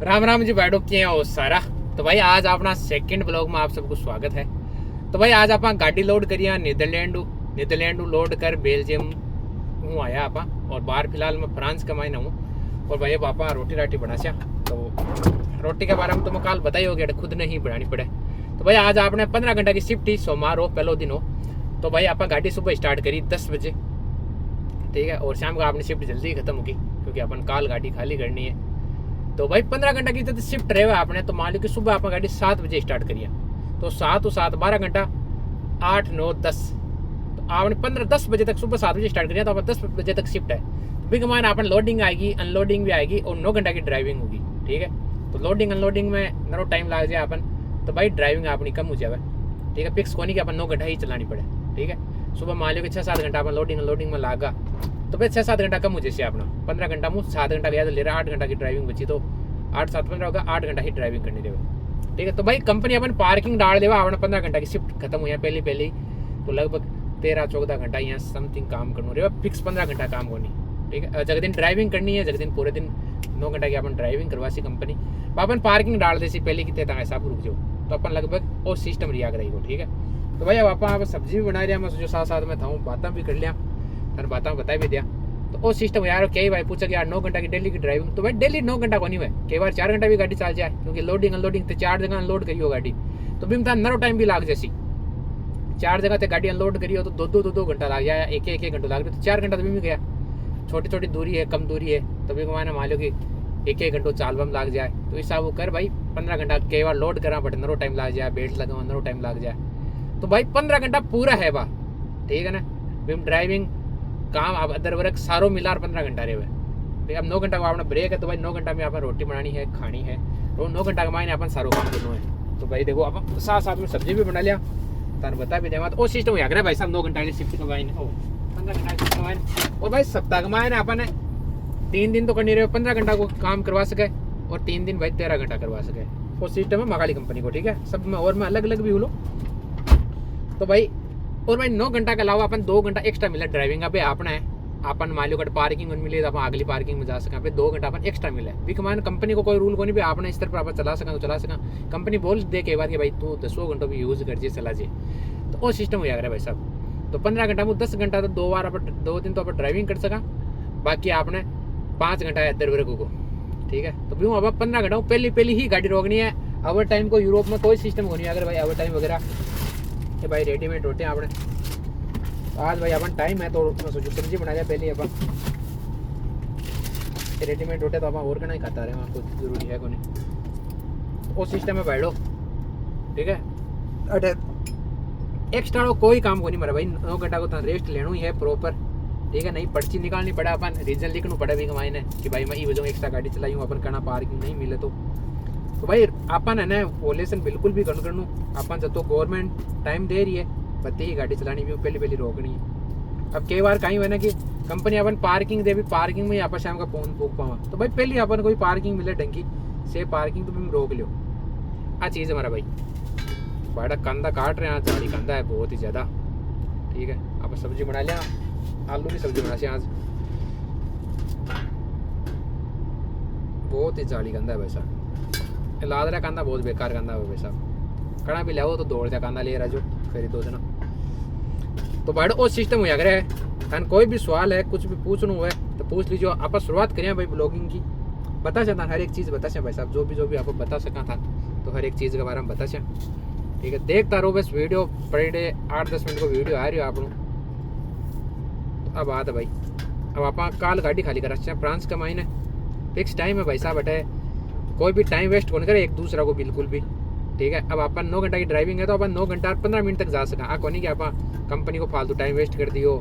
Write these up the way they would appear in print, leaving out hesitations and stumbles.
राम राम जी बैठो क्या हो सारा। तो भाई आज अपना सेकंड ब्लॉग में आप सबको स्वागत है। तो भाई आज आप गाड़ी लोड करिए नीदरलैंड लोड कर बेल्जियम हूँ आया आप। और बाहर फिलहाल मैं फ्रांस का मायना हूँ। और भाई पापा रोटी राटी बना चा तो रोटी के बारे में तो मैं कल बताई हो गया, खुद नहीं बनानी पड़े। तो भाई आज आपने 15 घंटा की शिफ्ट थी, सोमवार हो पहलो दिन हो। तो भाई आप गाड़ी सुबह स्टार्ट करी 10 बजे, ठीक है। और शाम को आपने शिफ्ट जल्दी खत्म होगी क्योंकि अपन काल गाड़ी खाली करनी है। तो भाई 15 घंटा की तो शिफ्ट रहे हुए आपने। तो मान लो कि सुबह आप गाड़ी 7 बजे स्टार्ट करिए तो 7 12 घंटा 8 9 10। तो आपने 10 बजे तक सुबह 7 बजे स्टार्ट करिए तो आप 10 बजे तक शिफ्ट है। बिग मान आपने लोडिंग आएगी, अनलोडिंग भी आएगी और 9 घंटा की ड्राइविंग होगी, ठीक है। तो लोडिंग अनलोडिंग में नरो टाइम लग जाए अपन, तो भाई ड्राइविंग अपनी कम हो जाए, ठीक है। फिक्स कोनी कि अपन 9 घंटा ही चलानी पड़े, ठीक है। सुबह मान लो कि 6 7 घंटा अपन लोडिंग अनलोडिंग में लागा तो भाई 6 7 घंटा कम हो जैसे अपना 15 घंटा मुझ 7 घंटा लिया तो ले रहा 8 घंटा की ड्राइविंग बची। तो 8 7 15 होगा, 8 घंटा ही ड्राइविंग करनी देवे, ठीक है। तो भाई कंपनी अपन पार्किंग डाल देवा अपना 15 घंटा की शिफ्ट खत्म हुई है पहले तो लगभग 13 14 घंटा यहाँ समथिंग काम करना रहे, फिक्स 15 घंटा काम होनी, ठीक है। जगह दिन ड्राइविंग करनी है, जगह दिन पूरे दिन 9 घंटा की अपन ड्राइविंग करवासी कंपनी अपन पार्किंग डाल देसी पहले की तेता ऐसा रुक जाओ तो अपन लगभग वो सिस्टम रिया करेगा, ठीक है। तो भाई अब आप सब्जी भी बना रहे मैं जो साथ साथ में था बातें भी कर लिया और बातें बता भी दिया। तो वो सिस्टम यार कई भाई पूछा कि यार 9 घंटा की डेली की ड्राइविंग, तो भाई डेली 9 घंटा को नहीं हुआ, कई बार 4 घंटा भी गाड़ी चल जाए क्योंकि लोडिंग अनलोडिंग तो 4 जगह अनलोड करियो गाड़ी तो भी मतलब नरो टाइम भी लाग जैसी 4 जगह से गाड़ी अनलोड करियो तो दो घंटा लग जाए, एक घंटा लग रहा तो 4 घंटा तो भी गया। छोटी छोटी दूरी है, कम दूरी है तो भी माना मान लो कि एक घंटों चाल बम लग जाए तो ऐसा वो कर भाई 15 घंटा कई बार लोड करा बट नरो टाइम लग जाए, बेल्ट लगा नरो टाइम लग जाए तो भाई 15 घंटा पूरा है बा, ठीक है ना। ड्राइविंग काम अब अदर वर्क सारो मिला 15 घंटा रहे हुए। अब 9 घंटा का अपना ब्रेक है तो भाई 9 घंटा में अपन रोटी बनानी है, खानी है, तो 9 घंटा का मायने अपन सारो काम करना है। तो भाई देखो अपन साथ साथ में सब्जी भी बना लिया तार बता भी देवा। तो वो सिस्टम याद रहे भाई साहब 9 घंटा की शिफ्ट का मायने 15 घंटा की शिफ्ट का मायने। और भाई सप्ताह का मायने अपन 3 दिन तो करनी रहे 15 घंटा को काम करवा सके और 3 दिन भाई 13 घंटा करवा सके। वो सिस्टम है मगाली कंपनी को, ठीक है। सब में और मैं अलग अलग भी बोलो तो भाई। और भाई 9 घंटा के अलावा अपन 2 घंटा एक्स्ट्रा मिला ड्राइविंग पे आपने है। अपन मान लो पार्किंग मिले तो अपन अगली पार्किंग में जा सकें, 2 घंटा अपन एक्स्ट्रा मिला है। भी मान कंपनी को कोई रूल को नहीं भी आपने इस तरह पर अपन चला सकें तो चला सकें। कंपनी बोल दे के बाद कि भाई तू 10 घंटों भी यूज़ कर चला जे तो वो सिस्टम हो जाएगा भाई साहब। तो 15 घंटा में 10 घंटा तो 2 बार अपन 2 दिन तो अपन ड्राइविंग कर सका, बाकी आपने 5 घंटा है इधर वर्क को, ठीक है। तो भी अब 15 घंटा पहली ही गाड़ी रोकनी है। ओवर टाइम को यूरोप में कोई सिस्टम हो नहीं अगर भाई ओवर टाइम वगैरह कि भाई रेडीमेड होते हैं आपने। तो आज भाई अपन टाइम है तो मैं सोचो सब्जी बना लिया पहले अपन रेडीमेड होते तो अपन और कहना ही खाता रहे, वहाँ कुछ जरूरी है को नहीं। वो सिस्टम है बैठो, ठीक है। अरे एक्स्ट्रा कोई काम को नहीं मरा भाई 9 घंटा को तो रेस्ट लेना ही है प्रॉपर, ठीक है। नहीं पर्ची निकालनी पड़ा अपन रीजन लिखना पड़ा भी कमाई ने कि भाई मैं ये वजह एक्स्ट्रा गाड़ी चलाई हूँ अपन कहना पार्किंग नहीं मिले तो भाई अपन है ना पॉल्यूशन बिल्कुल भी कम करनू अपन जब तो गवर्नमेंट टाइम दे रही है बत्ती ही गाड़ी चलानी भी पहली रोकनी है। अब कई बार कहीं हुआ ना कि कंपनी अपन पार्किंग दे भी पार्किंग में आप शाम का फोन फूक पावा तो भाई पहले अपन कोई पार्किंग मिले ढंगी से पार्किंग तो भी रोक लो। आ चीज़ हमारा भाई बड़ा कंधा काट रहे हैं, झाड़ी कंधा है बहुत ही ज़्यादा, ठीक है। आप सब्जी बना लिया, आलू की सब्जी बना सी आज, बहुत ही झाड़ी कंधा है भाई साहब। लाद रहा कांदा बहुत बेकार कांदा है भाई साहब। कड़ा भी लाओ तो दौड़ जा कांदा ले रहा जो फिर 2 दिन तो बड़ा वो सिस्टम हो जाएगा है। कोई भी सवाल है कुछ भी पूछना हुआ है तो पूछ लीजिए। आप शुरुआत करें भाई ब्लॉगिंग की, बता सकता हर एक चीज़ बता सकते भाई साहब, जो भी आपको बता सका था तो हर एक चीज़ के बारे में बता सकते, ठीक है। देखता रहो बस वीडियो पर डे 8-10 मिनट को वीडियो आ रही हो आप लोग। तो अब आता भाई अब आप काल गाड़ी खाली करा फ्रांस का मायने फिक्स टाइम है भाई साहब बटे कोई भी टाइम वेस्ट कौन करे एक दूसरा को बिल्कुल भी, ठीक है। अब अपन 9 घंटा की ड्राइविंग है तो अपन 9 घंटा 15 मिनट तक जा सका। कौन कि आप कंपनी को फालतू टाइम वेस्ट कर दियो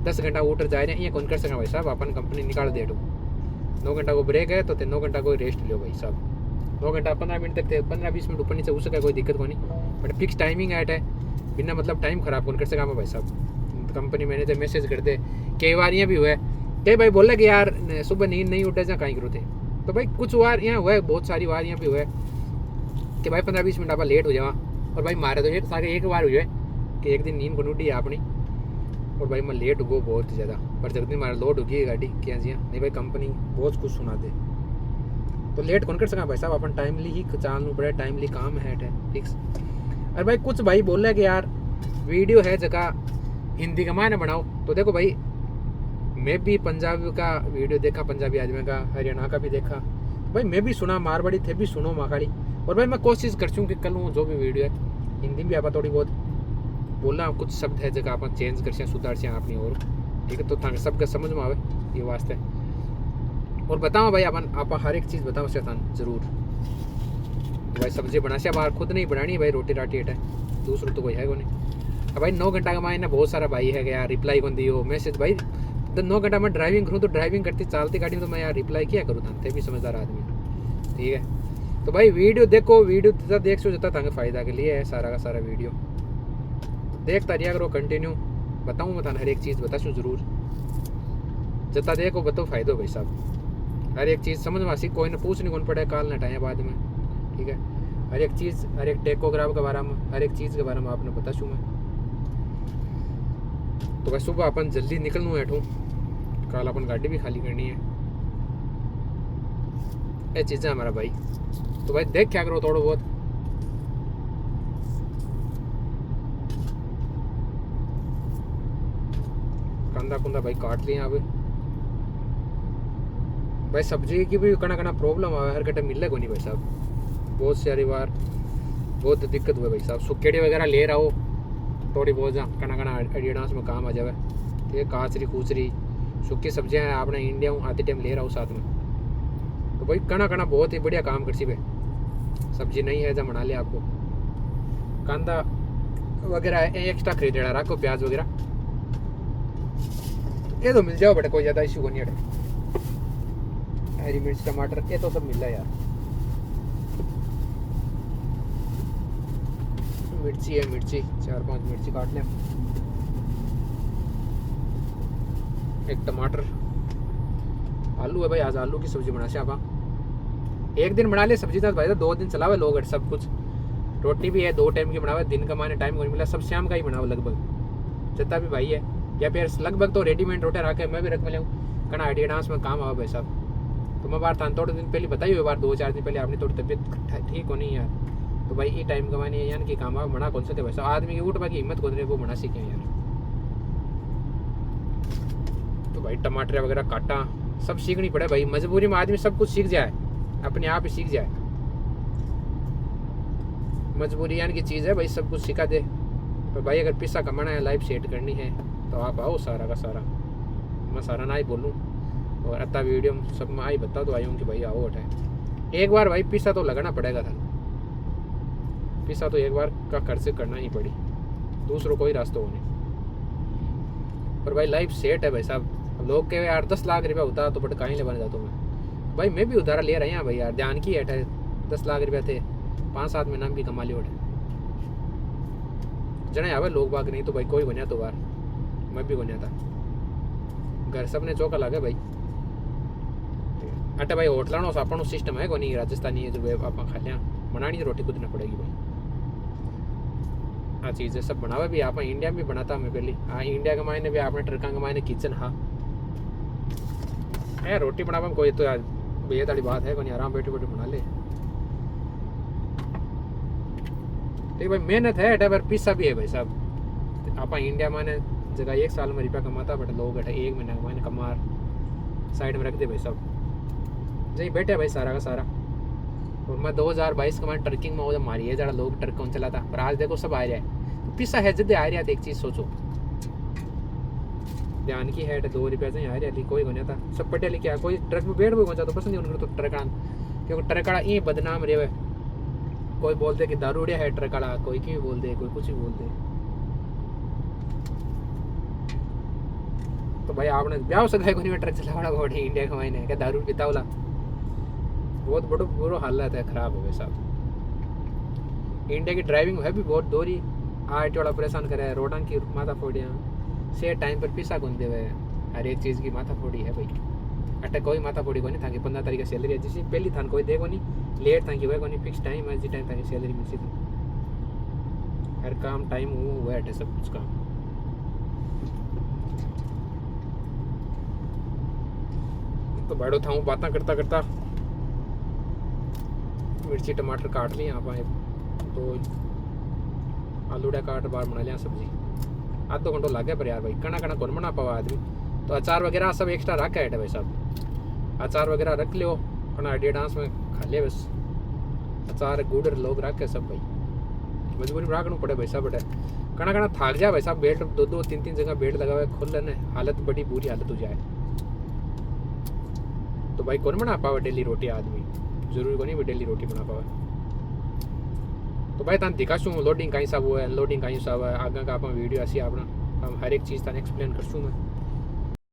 10 घंटा ऊटर जा रहे हैं ये कौन कर सका भाई साहब। अपन कंपनी निकाल दे 9 घंटा को ब्रेक है तो 9 घंटा को रेस्ट लो भाई साहब। 9 घंटा 15 मिनट तक 15-20 मिनट ऊपर नीचे हो सका कोई दिक्कत को नहीं, बट फिक्स टाइमिंग है बिना मतलब टाइम खराब कौन कर सका भाई साहब। कंपनी मैनेजर मैसेज कर दे कई बार यहाँ भी हुआ है कई भाई बोला कि यार सुबह नींद नहीं उठे जा कहीं करो थे तो भाई कुछ बार यहाँ हुआ है, बहुत सारी बार यहाँ पे हुआ है कि भाई 15-20 मिनट आप लेट हो जावा। और भाई मारे तो एक बार हुआ है कि एक दिन नींद को उठी है अपनी और भाई मैं लेट हो बहुत ज़्यादा, पर जब दिन मारा लोड होगी गाड़ी क्या जी नहीं भाई कंपनी बहुत कुछ सुना दे तो लेट कौन कर सका भाई साहब, अपन टाइमली ही चालू पड़े, टाइमली काम है फिक्स। अरे भाई कुछ भाई बोल रहे कि यार वीडियो है जगह हिंदी का मायने बनाओ, तो देखो भाई मैं भी पंजाबी का वीडियो देखा, पंजाबी आदमी का, हरियाणा का भी देखा भाई, मैं भी सुना, मारवाड़ी थे भी सुनो माखाड़ी। और भाई मैं कोशिश कर चूँ कि कल जो भी वीडियो है हिंदी भी आप थोड़ी बहुत बोलना, कुछ शब्द है जगह आप चेंज कर सुधार से अपनी और, ठीक है, तो सबके समझ में आवे ये वास्ते। और बताओ भाई अपन आप हर एक चीज़ बताओ से जरूर। भाई सब्जी बना से बाहर खुद नहीं बनानी भाई, रोटी राटी है दूसरों तो कोई है को नहीं। अब भाई 9 घंटा का मायने बहुत सारा भाई है यार रिप्लाई कौन दियो मैसेज भाई, तो 9 घंटा मैं ड्राइविंग करूँ तो ड्राइविंग करती चलती गाड़ी में तो मैं यार रिप्लाई क्या करूँ था, भी समझदार आदमी, ठीक है। तो भाई वीडियो देखो, वीडियो जितना देख सो जितना था फ़ायदा के लिए है सारा का सारा वीडियो देखता रिया करो कंटिन्यू, बताऊँ मैं था हर एक चीज़ बताऊँ ज़रूर, जितना देखो बताओ फ़ायदो भाई साहब, हर एक चीज़ समझ में सीख, कोई ने पूछ नहीं कौन पड़े काल ना टाइम बाद में, ठीक है। हर एक चीज़, हर एक टेकोग्राफ के बारे में, हर एक चीज़ के बारे में आपने बता छूँ मैं। तो भाई सुबह अपन जल्दी निकलूँ बैठूँ, कल अपन गाड़ी भी खाली करनी है, ये चीज़ें हमारा भाई। तो भाई देख क्या करो थोड़ा बहुत, कंधा कुंदा भाई काट लिए अभी भाई, सब्जी की भी कना कना प्रॉब्लम आवे, हर घंटे मिले को नहीं भाई साहब, बहुत सारी बार बहुत दिक्कत हुई भाई साहब। सुकेड़ी वगैरह ले रहा हो थोड़ी बहुत जा कना कना एडिडांस में काम आ जावे, ठीक है। काचरी कूचरी सूखी सब्जियाँ हैं आपने इंडिया में आते टाइम ले रहा हूँ साथ में, तो भाई कना कना बहुत ही बढ़िया काम कर सी भाई, सब्जी नहीं है जब बना लिया आपको, कांदा वगैरह एक्स्ट्रा खरीद रहा रखो, प्याज वगैरह ये तो मिल जाओ बेटा, कोई ज़्यादा इशू नहीं है। हरी मिर्च टमाटर ये तो सब मिल रहा है यार, मिर्ची है, मिर्ची 4-5 मिर्ची काट लें, एक टमाटर, आलू है भाई, आज आलू की सब्जी बना से आप एक दिन बना ले सब्जी था भाई, 2 दिन चलावे लोग सब कुछ, रोटी भी है 2 टाइम की बनावे, दिन का माने टाइम को नहीं मिला, सब शाम का ही बनाओ लगभग जितना भी भाई है, या फिर लगभग तो रेडीमेड रोटी रखे मैं भी रख में लें कना एडिडांस में काम आवा भाई साहब। तो मैं बार था थोड़े दिन पहले बताई हुई बार, 2-4 दिन पहले आपने थोड़ी तबीयत ठीक हो नहीं यार, तो भाई ये टाइम कमाने यानी कि काम मना कौन से थे भाई साहब, आदमी की उठ बाकी हिम्मत कौन रहे वो मना सीखे यार। तो भाई टमाटर वगैरह काटा सब सीखनी पड़े भाई, मजबूरी में आदमी सब कुछ सीख जाए, अपने आप ही सीख जाए, मजबूरी यानी की चीज़ है भाई, सब कुछ सिखा दे। तो भाई अगर पैसा कमाना है, लाइफ सेट करनी है तो आप आओ सारा का सारा, मैं सारा ना ही बोलूँ और अत्ता वीडियो सब में आई बता तो आई हूँ कि भाई आओ उठाए एक बार भाई, पैसा तो लगाना पड़ेगा था, पैसा तो एक बार का खर्च करना ही पड़ी, दूसरों कोई रास्ता हो नहीं। पर भाई लाइफ सेट है भाई साहब, लोग के यार 10 लाख रुपया होता तो बट कहीं ले बन जाता मैं भाई, मैं भी उधारा ले रहा हूँ भाई यार, ध्यान की है 10 लाख रुपया थे 5-7 महीना भी कमा लिया उठे जने आवे लोग बाग, नहीं तो भाई कोई बनिया तो बार मैं भी बनिया था, घर सब ने चौका लगे भाई। अटे भाई होटलों अपन सिस्टम है को नहीं, राजस्थानी है जो आप खा लिया बनानी तो रोटी खुद ना पड़ेगी भाई, हाँ चीज़ें सब बनावे भी आप इंडिया में भी बनाता मैं पहले, हाँ इंडिया के मायने भी आपने ट्रका के मायने किचन, हाँ है रोटी बनावा में कोई तो यार बेहद वाली बात है को नहीं, आराम बैठे बैठे बना ले, ठीक भाई मेहनत है अटे पर पैसा भी है भाई साहब। आप इंडिया माने जगह 1 साल में रुपया कमाता बट लोग अटे 1 महीना मायने कमा साइड में रख दे भाई साहब, जही बैठे भाई सारा का सारा। और मैं 2022 का मैं ट्रकिंग में हो जब मारी है जरा लोग ट्रक कौन चला था, पर आज देखो सब आ रहा है, पैसा है जब आ रहा है, एक चीज़ सोचो ध्यान की है 2 रुपया से आ रहा है, कोई बना था सब पटे लिखे, कोई ट्रक में बैठ पहुंचा तो पसंद नहीं उनको तो ट्रक, क्योंकि ट्रक वाला ये बदनाम रहे, कोई बोलते कि दारूड़िया है ट्रक वाला, कोई क्यों बोल दे, कोई कुछ ही बोल दे। तो भाई आपने ब्याह सगाई को नहीं ट्रक चलावना बहुत इंडिया का मायने क्या दारू पितावला, बहुत बड़ो बुरो हालत है, खराब हो गए साहब। इंडिया की ड्राइविंग है भी बहुत दोरी, आरटी वाला परेशान करे, रोडां की माथा फोड़ियाँ से टाइम पर पैसा कौन देवे, हर एक चीज़ की माथा फोड़ी है भाई, अटे कोई माथा फोड़ी को नहीं था कि 15 तारीख सैलरी है जिस पहली थान कोई देखो नहीं, लेट था कि वह को नहीं, फिक्स टाइम है जिस टाइम था सैलरी मिलती थी, हर काम टाइम हुआ है सब कुछ काम। तो बैठो था हूँ बातें करता करता मिर्ची टमाटर काट लिए आप तो आलू डा काट बार बना लिया सब्जी आधो घंटो लग गया पर यार भाई कना कना कौन बना पावा आदमी तो अचार वगैरह सब एक्स्ट्रा रखा है भाई साहब अचार वगैरह रख लियो कना आइडिया डांस में खा लिया बस अचार गुड़ लोग रख के सब भाई मजबूरी में रखना पड़े भाई साहब बटे कना कना थाक जाए भाई साहब बेल्ट दो तीन जगह बेल्ट लगा हुआ है खोल लेने हालत बड़ी बुरी हालत हो जाए तो भाई कौन बना पावा डेली रोटी आदमी जरूरी को नहीं भी डेली रोटी बना पावा तो भाई तुम दिखाशूँ लोडिंग कहीं सा वो है अनलोडिंग कहीं सा हुआ है आगे का आप वीडियो ऐसी अपना हम हर एक चीज़ तुम एक्सप्लेन करसूँ मैं